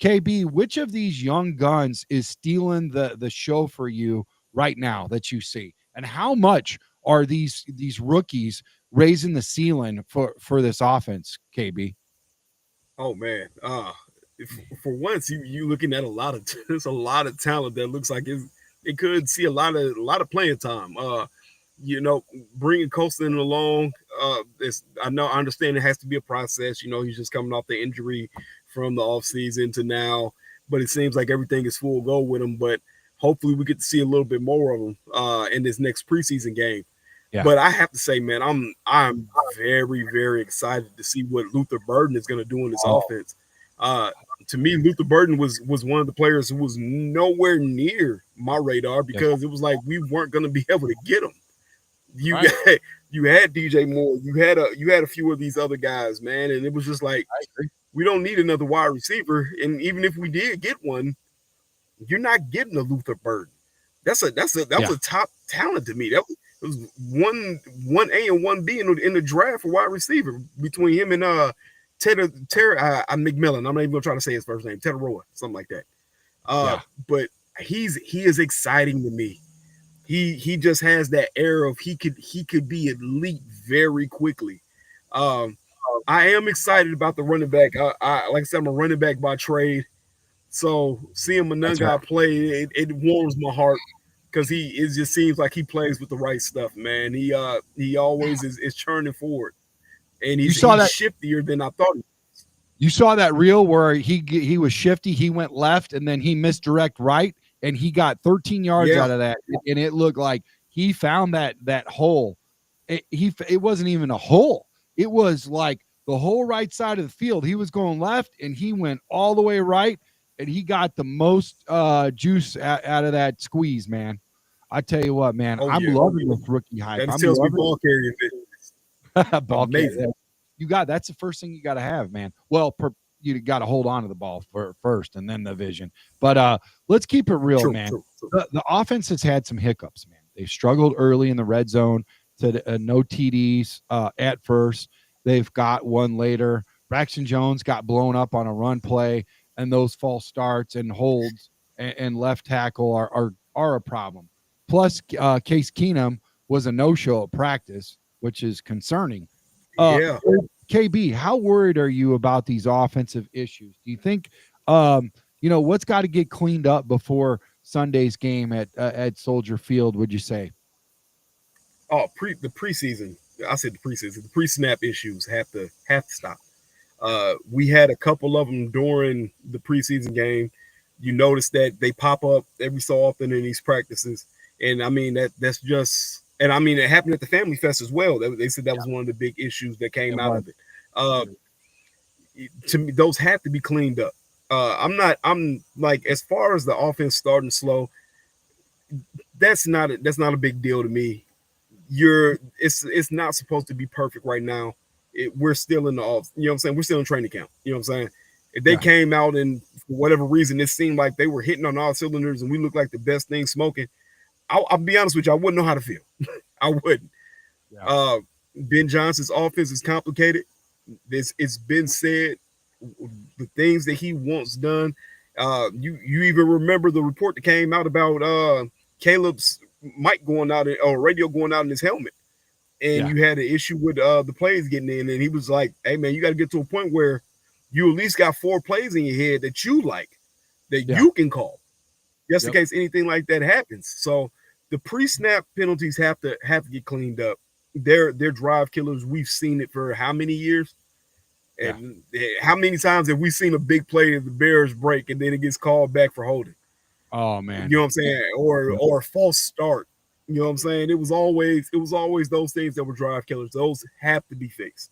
KB, which of these young guns is stealing the show for you right now that you see? And how much are these rookies raising the ceiling for this offense, KB? Oh man, for once you looking at there's a lot of talent that looks like it could see a lot of playing time. You know, bringing Colston along, I understand it has to be a process. You know, he's just coming off the injury from the offseason to now, but it seems like everything is full go with him. But hopefully we get to see a little bit more of him in this next preseason game. Yeah. But I have to say, man, I'm very, very excited to see what Luther Burden is going to do in this offense. To me, Luther Burden was one of the players who was nowhere near my radar because it was like we weren't going to be able to get him. You had DJ Moore, you had a few of these other guys, man, and it was just like we don't need another wide receiver. And even if we did get one, you're not getting a Luther Burden. That was a top talent to me. That was 1A and 1B in the draft for wide receiver between him and Terry McMillan. I'm not even gonna try to say his first name, Teteroa, something like that. But he is exciting to me. He just has that air of he could be elite very quickly. I am excited about the running back. I like I said, I'm a running back by trade. So seeing Monunga play, it warms my heart because it just seems like he plays with the right stuff, man. He always is churning forward, and he's shiftier than I thought he was. You saw that reel where he was shifty, he went left, and then he misdirect right, and he got 13 yards out of that, and it looked like he found that hole. It wasn't even a hole. It was like the whole right side of the field. He was going left, and he went all the way right, and he got the most juice out of that squeeze, man. I tell you what, man, I'm loving this rookie hype. That tells me ball carrier fitness. Ball carrier. That's the first thing you got to have, man. Well, you got to hold on to the ball first and then the vision. But let's keep it real, man. True. The offense has had some hiccups, man. They struggled early in the red zone to no TDs at first. They've got one later. Braxton Jones got blown up on a run play, and those false starts and holds and left tackle are a problem. Plus, Case Keenum was a no-show at practice, which is concerning. KB, how worried are you about these offensive issues? Do you think, what's got to get cleaned up before Sunday's game at Soldier Field, would you say? Oh, the preseason. I said the preseason. The pre-snap issues have to stop. We had a couple of them during the preseason game. You notice that they pop up every so often in these practices. And I mean, that's just, and I mean, it happened at the Family Fest as well. They said that was one of the big issues that came out of it. To me, those have to be cleaned up. I'm like, as far as the offense starting slow, that's not a big deal to me. It's not supposed to be perfect right now. We're still in the off, you know what I'm saying? We're still in training camp. You know what I'm saying? If they came out and for whatever reason, it seemed like they were hitting on all cylinders and we looked like the best thing smoking, I'll be honest with you, I wouldn't know how to feel. I wouldn't. Yeah. Ben Johnson's offense is complicated. It's been said, the things that he wants done. You even remember the report that came out about Caleb's mic going out or radio going out in his helmet. And you had an issue with the plays getting in, and he was like, hey, man, you got to get to a point where you at least got 4 plays in your head that you like, that you can call, just in case anything like that happens. So the pre-snap penalties have to get cleaned up. They're drive killers. We've seen it for how many years? And how many times have we seen a big play that the Bears break and then it gets called back for holding? Oh, man. You know what I'm saying? Or a false start. You know what I'm saying? It was always those things that were drive killers. Those have to be fixed.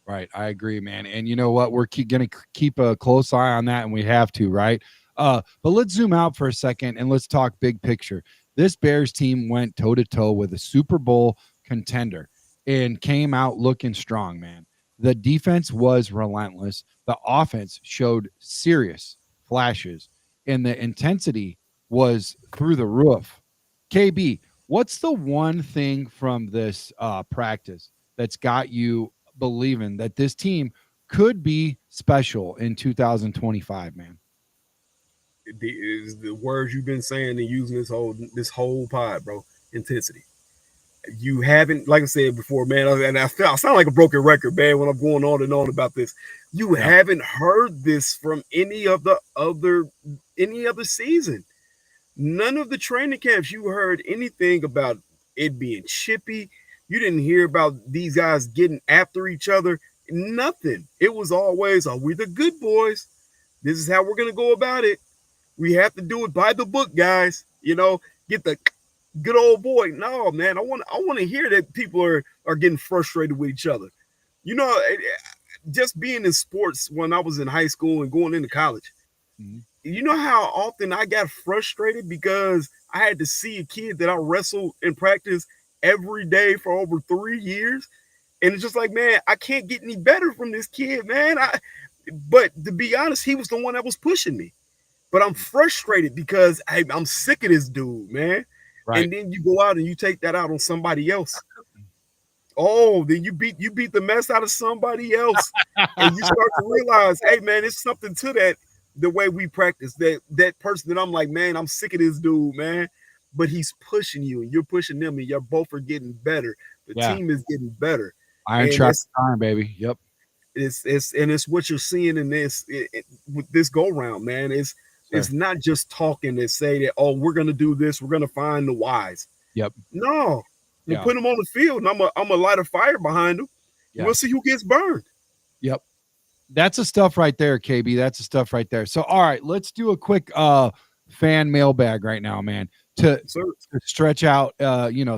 Right. I agree, man. And you know what? We're going to keep a close eye on that, and we have to, right? But let's zoom out for a second and let's talk big picture. This Bears team went toe-to-toe with a Super Bowl contender and came out looking strong, man. The defense was relentless. The offense showed serious flashes, and the intensity was through the roof. KB, what's the one thing from this practice that's got you believing that this team could be special in 2025, man? Is the words you've been saying and using this whole pod, bro. Intensity. You haven't, like I said before, man, and I sound like a broken record, man, when I'm going on and on about this. You haven't heard this from any other season. None of the training camps you heard anything about it being chippy. You didn't hear about these guys getting after each other. Nothing. It was always, "Oh, we're the good boys. This is how we're gonna go about it. We have to do it by the book, guys. Get the good old boy." No, man. I want to hear that people are getting frustrated with each other. Just being in sports when I was in high school and going into college. Mhm. You know how often I got frustrated because I had to see a kid that I wrestled in practice every day for over 3 years. And it's just like, man, I can't get any better from this kid, man. But to be honest, he was the one that was pushing me. But I'm frustrated because I'm sick of this dude, man. Right. And then you go out and you take that out on somebody else. Oh, then you beat the mess out of somebody else. And you start to realize, hey, man, it's something to that, the way we practice. That person that I'm like, man, I'm sick of this dude, man. But he's pushing you and you're pushing them and you're both are getting better. The team is getting better. Iron sharpens iron, baby. Yep. It's what you're seeing in this with this go round, man. It's not just talking that say that, oh, we're gonna do this, we're gonna find the wise. Yep. No, you put them on the field, and I'm a light a fire behind them. Yeah. We'll see who gets burned. Yep. That's the stuff right there, KB. That's the stuff right there. So, all right, let's do a quick fan mailbag right now, man, to stretch out,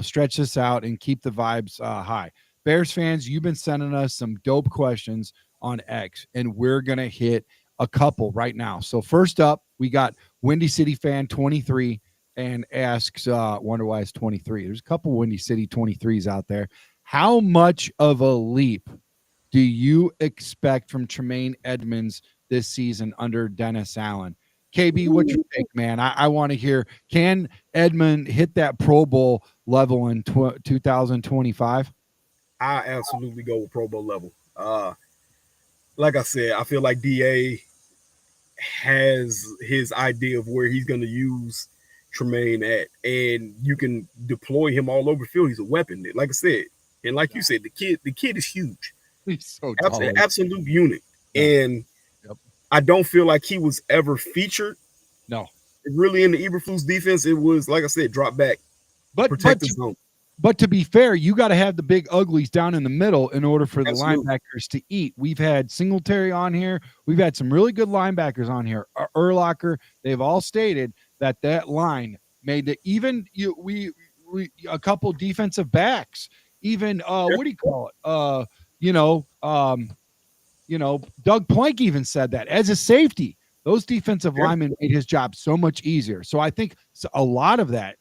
stretch this out and keep the vibes high. Bears fans, you've been sending us some dope questions on X, and we're going to hit a couple right now. So first up, we got Windy City Fan 23 and asks, wonder why it's 23. There's a couple Windy City 23s out there. How much of a leap do you expect from Tremaine Edmunds this season under Dennis Allen? KB, what you think, man? I want to hear, can Edmund hit that Pro Bowl level in 2025? I absolutely go with Pro Bowl level. Like I said, I feel like DA has his idea of where he's going to use Tremaine at, and you can deploy him all over the field. He's a weapon. Like I said, and like you said, the kid is huge. He's so tall. Absolute unit. Yeah. And I don't feel like he was ever featured. No. Really in the Eberflus defense, it was, like I said, drop back, protect the zone. But to be fair, you got to have the big uglies down in the middle in order for the linebackers to eat. We've had Singletary on here. We've had some really good linebackers on here. Urlacher, they've all stated that line made it. Even we a couple defensive backs. Even what do you call it? Doug Plank even said that as a safety, those defensive linemen made his job so much easier. So I think a lot of that.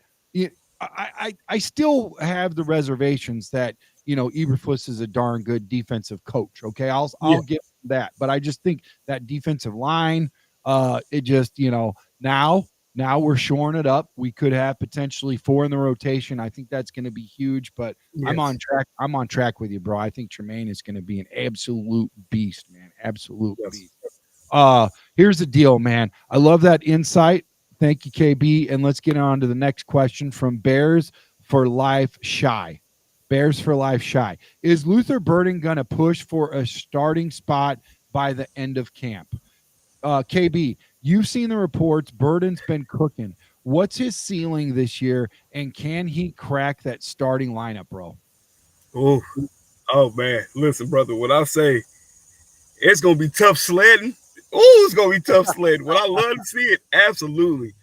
I still have the reservations that, Eberflus is a darn good defensive coach. Okay. I'll give that, but I just think that defensive line, it just, now we're shoring it up. We could have potentially 4 in the rotation. I think that's going to be huge, but I'm on track. I'm on track with you, bro. I think Tremaine is going to be an absolute beast, man. Absolute beast. Here's the deal, man. I love that insight. Thank you, KB. And let's get on to the next question from Bears for Life Shy. Bears for Life Shy. Is Luther Burden going to push for a starting spot by the end of camp? KB, you've seen the reports. Burden's been cooking. What's his ceiling this year, and can he crack that starting lineup, bro? Oh, man. Listen, brother, what I say, it's going to be tough sledding. It's going to be tough sledding. Would I love to see it? Absolutely.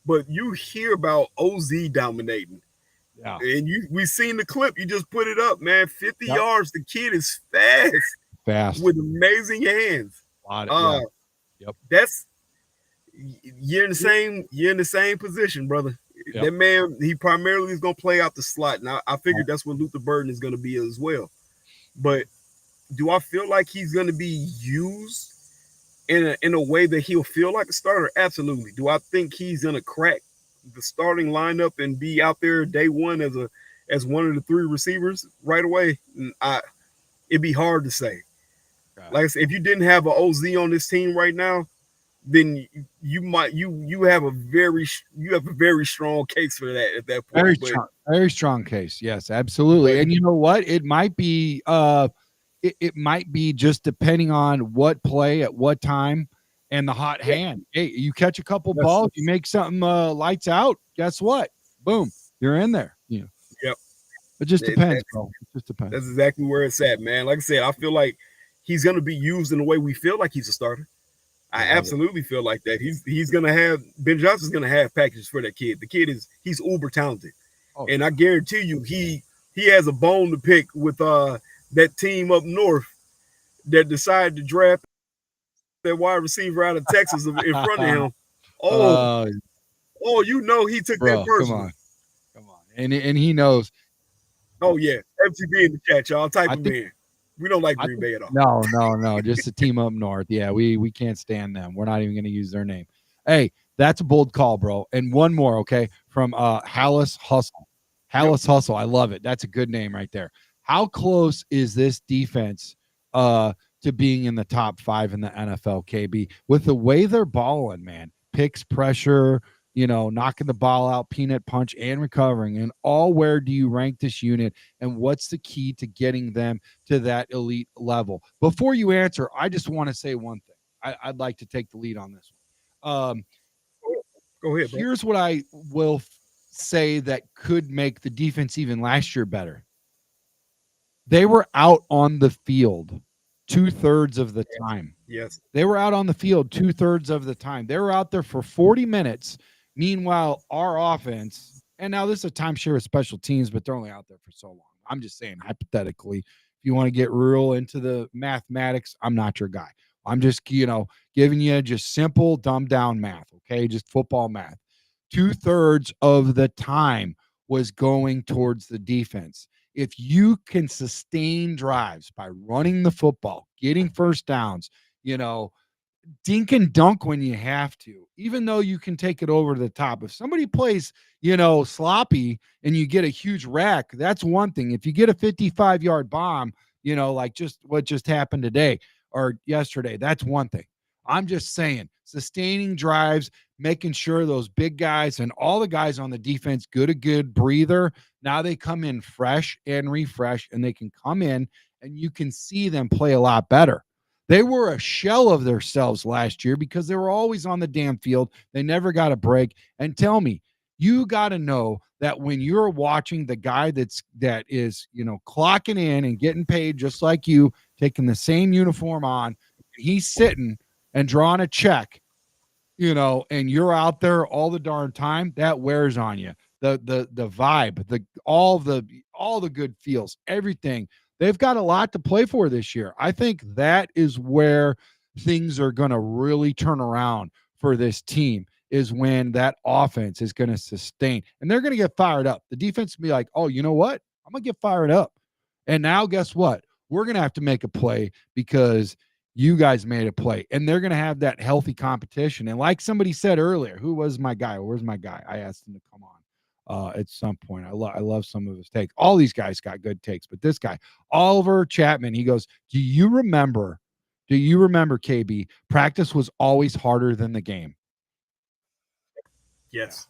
But you hear about OZ dominating. Yeah. And we seen the clip. You just put it up, man. 50 yards. The kid is fast. With amazing hands. That's you're in the same position, brother. Yep. That man, he primarily is going to play out the slot. Now I figured that's what Luther Burden is going to be as well. But do I feel like he's going to be used in a way that he'll feel like a starter? Absolutely. Do I think he's gonna crack the starting lineup and be out there day one as one of the 3 receivers right away? It'd be hard to say. Like I said, if you didn't have an OZ on this team right now, then you have a very strong case for that at that point. Very strong case. Yes, absolutely. And you know what? It might be it might be just depending on what play at what time and the hot hand. Hey, you catch a couple balls, you make something lights out. Guess what? Boom, you're in there. You know. Yep. It just depends, bro. It just depends. That's exactly where it's at, man. Like I said, I feel like he's going to be used in the way we feel like he's a starter. I absolutely feel like that. He's going to have Ben Johnson's going to have packages for that kid. The kid he's uber talented, and I guarantee you he has a bone to pick with that team up north that decided to draft that wide receiver out of Texas in front of him. You know he took that personally. Come on, and he knows. Oh yeah, FTB in the chat, y'all. Type him in. We don't like Green Bay at all. No. Just a team up north. Yeah, we can't stand them. We're not even going to use their name. Hey, that's a bold call, bro. And one more, okay, from Halas Hustle. Halas Hustle. I love it. That's a good name right there. How close is this defense to being in the top 5 in the NFL, KB? With the way they're balling, man. Picks, pressure, knocking the ball out, peanut punch, and recovering. And all, where do you rank this unit, and what's the key to getting them to that elite level? Before you answer, I just want to say one thing. I'd like to take the lead on this one. Go ahead, bro. Here's what I will say that could make the defense even last year better. They were out on the field 2/3 of the time. Yes. They were out on the field 2/3 of the time. They were out there for 40 minutes. Meanwhile, our offense, and now this is a timeshare of special teams, but they're only out there for so long. I'm just saying, hypothetically, if you want to get real into the mathematics, I'm not your guy. I'm just, giving you just simple, dumbed down math, okay? Just football math. 2/3 of the time was going towards the defense. If you can sustain drives by running the football, getting first downs, dink and dunk when you have to, even though you can take it over to the top. If somebody plays, sloppy and you get a huge rack, that's one thing. If you get a 55-yard bomb, like just what just happened today or yesterday, that's one thing. I'm just saying, sustaining drives, making sure those big guys and all the guys on the defense get a good breather. Now they come in fresh and refresh, and they can come in and you can see them play a lot better. They were a shell of themselves last year because they were always on the damn field. They never got a break. And tell me, you got to know that when you're watching the guy that is, clocking in and getting paid just like you, taking the same uniform on, he's sitting and drawing a check, and you're out there all the darn time, that wears on you. The vibe, all the good feels, everything. They've got a lot to play for this year. I think that is where things are going to really turn around for this team, is when that offense is going to sustain, and they're going to get fired up. The defense will be like, oh, you know what? I'm going to get fired up. And now guess what? We're going to have to make a play because you guys made a play, and they're going to have that healthy competition. And like somebody said earlier, who was my guy? Where's my guy? I asked him to come on at some point. I love some of his takes. All these guys got good takes, but this guy, Oliver Chapman, he goes, do you remember, KB, practice was always harder than the game? Yes.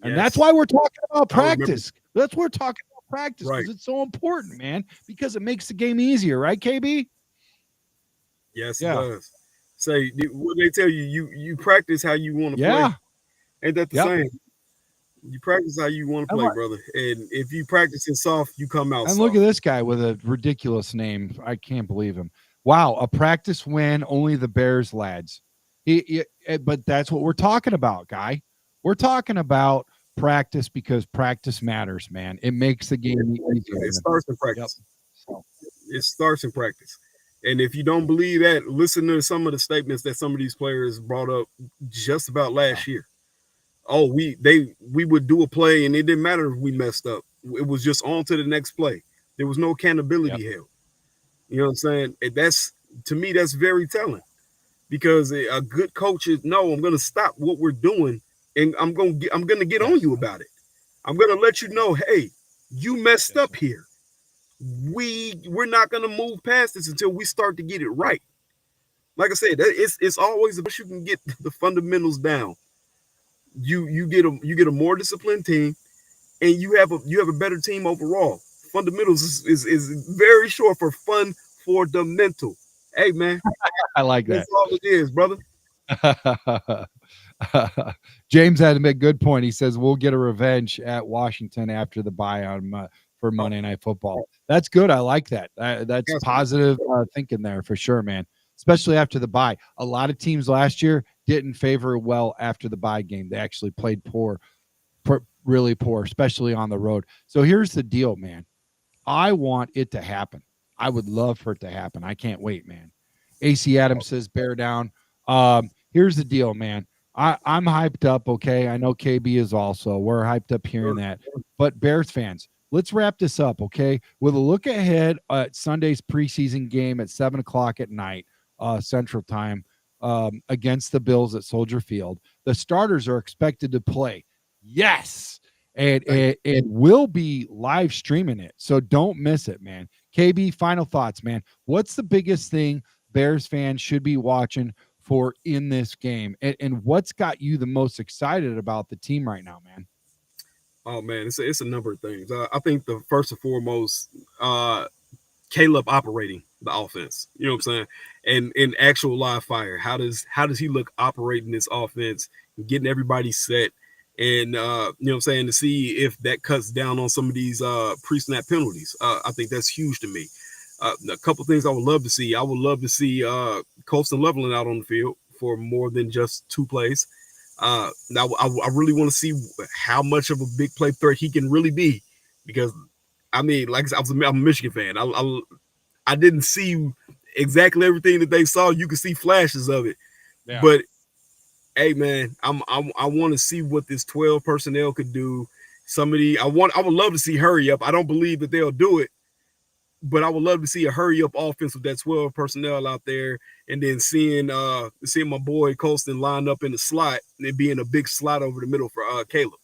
And that's why we're talking about practice. That's why we're talking about practice, because it's so important, man, because it makes the game easier, right, KB? Yes, it does. Say, what they tell you, you practice how you want to play. Ain't that the same? You practice how you want to play, brother. And if you practice it soft, you come out soft. Look at this guy with a ridiculous name. I can't believe him. Wow, a practice win, only the Bears lads. But that's what we're talking about, guy. We're talking about practice because practice matters, man. It makes the game easier. It starts in practice. It starts in practice. And if you don't believe that, listen to some of the statements that some of these players brought up just about last year. Oh, we would do a play and it didn't matter if we messed up. It was just on to the next play. There was no accountability held. You know what I'm saying? And to me, that's very telling, because a good coach is, no, I'm going to stop what we're doing and I'm going to get on you about it. I'm going to let you know, hey, you messed up here. We're not going to move past this until we start to get it right. like I said, it's always the best you can get the fundamentals down. You get a more disciplined team, and you have a better team overall. Fundamentals is very short for fun for the mental. Hey man, I like that. that's all it is, brother. James had a good point. He says we'll get a revenge at Washington after the bye on for Monday Night Football. That's good. I like that. That's positive thinking there for sure, man. Especially after the bye. A lot of teams last year didn't favor well after the bye game. They actually played really poor, especially on the road. So here's the deal, man. I want it to happen. I would love for it to happen. I can't wait, man. AC Adams says bear down. Here's the deal, man. I'm hyped up, okay? I know KB is also. We're hyped up hearing that. But Bears fans, let's wrap this up, okay? With a look ahead at Sunday's preseason game at 7 o'clock at night, Central Time, against the Bills at Soldier Field. The starters are expected to play. Yes. And we'll be live streaming it. So don't miss it, man. KB, final thoughts, man. What's the biggest thing Bears fans should be watching for in this game? And what's got you the most excited about the team right now, man? Oh, man, it's a number of things. I think the first and foremost, Caleb operating the offense. You know what I'm saying? And in actual live fire, how does he look operating this offense, getting everybody set? And, you know what I'm saying, to see if that cuts down on some of these pre-snap penalties. I think that's huge to me. A couple things I would love to see. I would love to see Colston Leveling out on the field for more than just 2 plays. Now, I really want to see how much of a big play threat he can really be. Because, I mean, like I said, I'm a Michigan fan. I didn't see exactly everything that they saw. You could see flashes of it. Yeah. But, hey man, I want to see what this 12 personnel could do. I would love to see hurry up. I don't believe that they'll do it, but I would love to see a hurry up offense with that 12 personnel out there, and then seeing my boy Colston line up in the slot and it being a big slot over the middle for Caleb.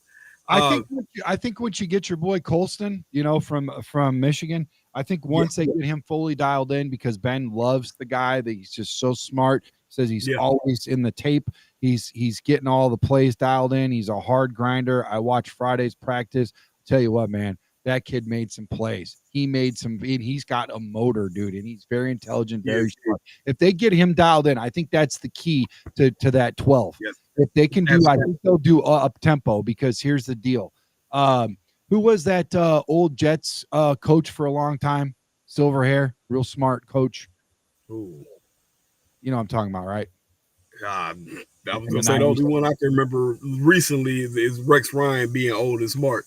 I think once you get your boy Colston, you know, from Michigan, I think once they get him fully dialed in, because Ben loves the guy, that he's just so smart. Says he's always in the tape. He's getting all the plays dialed in. He's a hard grinder. I watched Friday's practice. I'll tell you what, man, that kid made some plays. He's got a motor, dude, and he's very intelligent, very smart. If they get him dialed in, I think that's the key to that 12. Yes. If they can do, I think they'll do up tempo, because here's the deal. Who was that old Jets coach for a long time? Silver hair, real smart coach. Ooh. You know what I'm talking about, right? I was going to say the only one I can remember recently is Rex Ryan being old and smart.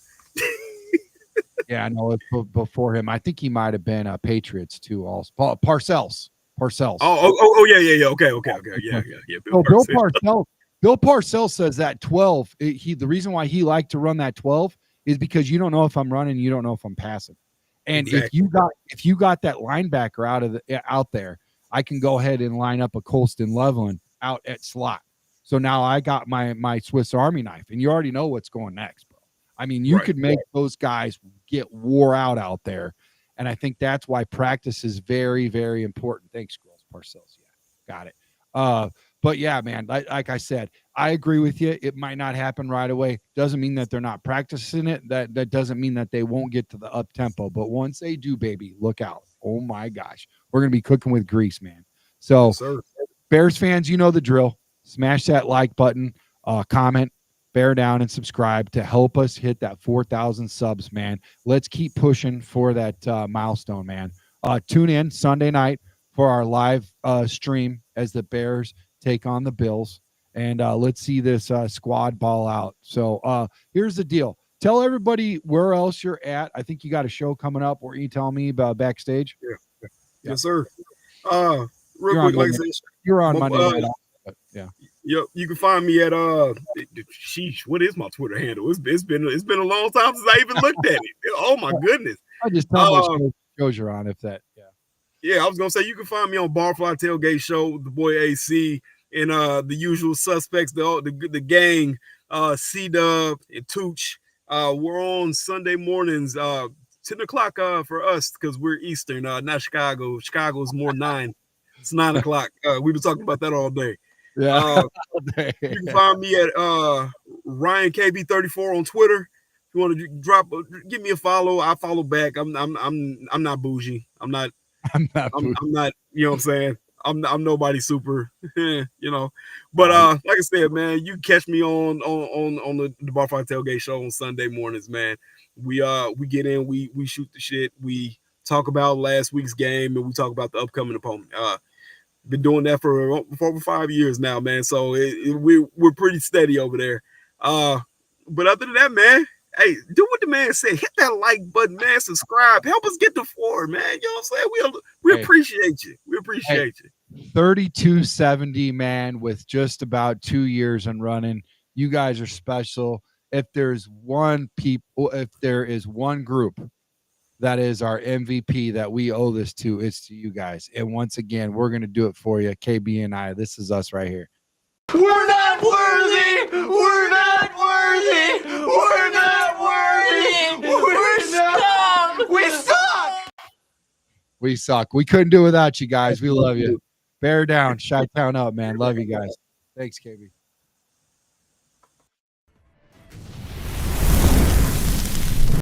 Yeah, I know. Before him, I think he might have been Patriots too. Also, Parcells. Oh, yeah. Okay. Yeah. Bill Parcells says that 12. The reason why he liked to run that 12 is because you don't know if I'm running, you don't know if I'm passing, and exactly. if you got that linebacker out there, I can go ahead and line up a Colston Leveling out at slot. So now I got my Swiss Army knife, and you already know what's going next, bro. I mean, you could make those guys get wore out there, and I think that's why practice is very, very important. Thanks, Girls Parcells. Yeah, got it. But yeah, man, like I said, I agree with you. It might not happen right away. Doesn't mean that they're not practicing it. That doesn't mean that they won't get to the up tempo. But once they do, baby, look out. Oh my gosh. We're going to be cooking with grease, man. So Bears fans, you know the drill. Smash that like button, comment, bear down, and subscribe to help us hit that 4,000 subs, man. Let's keep pushing for that milestone, man. Tune in Sunday night for our live stream as the Bears take on the Bills. And let's see this squad ball out. So here's the deal. Tell everybody where else you're at. I think you got a show coming up where you tell me about backstage. Yeah. Yes, sir. Real quick, like I said, you're on Monday night. Yeah. Yep. You can find me at sheesh, what is my Twitter handle? It's been a long time since I even looked at it. Oh my goodness. I just tell what shows you're on if that. Yeah, I was gonna say you can find me on Barfly Tailgate Show with the boy AC and the usual suspects, the gang, C-Dub and Tooch. We're on Sunday mornings, 10 o'clock for us because we're Eastern, not Chicago. Chicago's more 9. It's 9 o'clock. We've been talking about that all day. Yeah. You can find me at Ryan KB34 on Twitter. If you want to give me a follow, I follow back. I'm not bougie. I'm not. You know what I'm saying? I'm nobody super, you know. But like I said, man, you catch me on the Bar Fight Tailgate show on Sunday mornings, man. We get in, we shoot the shit, we talk about last week's game, and we talk about the upcoming opponent. Been doing that for over 5 years now, man. So we're pretty steady over there. But other than that, man, hey, do what the man said. Hit that like button, man. Subscribe. Help us get to 4, man. You know what I'm saying? We appreciate you. We appreciate you. 3270, man, with just about 2 years and running. You guys are special. If there is one group that is our MVP that we owe this to, it's to you guys. And once again, we're going to do it for you, KB and I. This is us right here. We're not worthy! We're not worthy! We're not worthy! We're scum! We suck! We suck. We couldn't do it without you guys. We love you. Bear down. Chi-town up, man. Love you guys. Thanks, KB.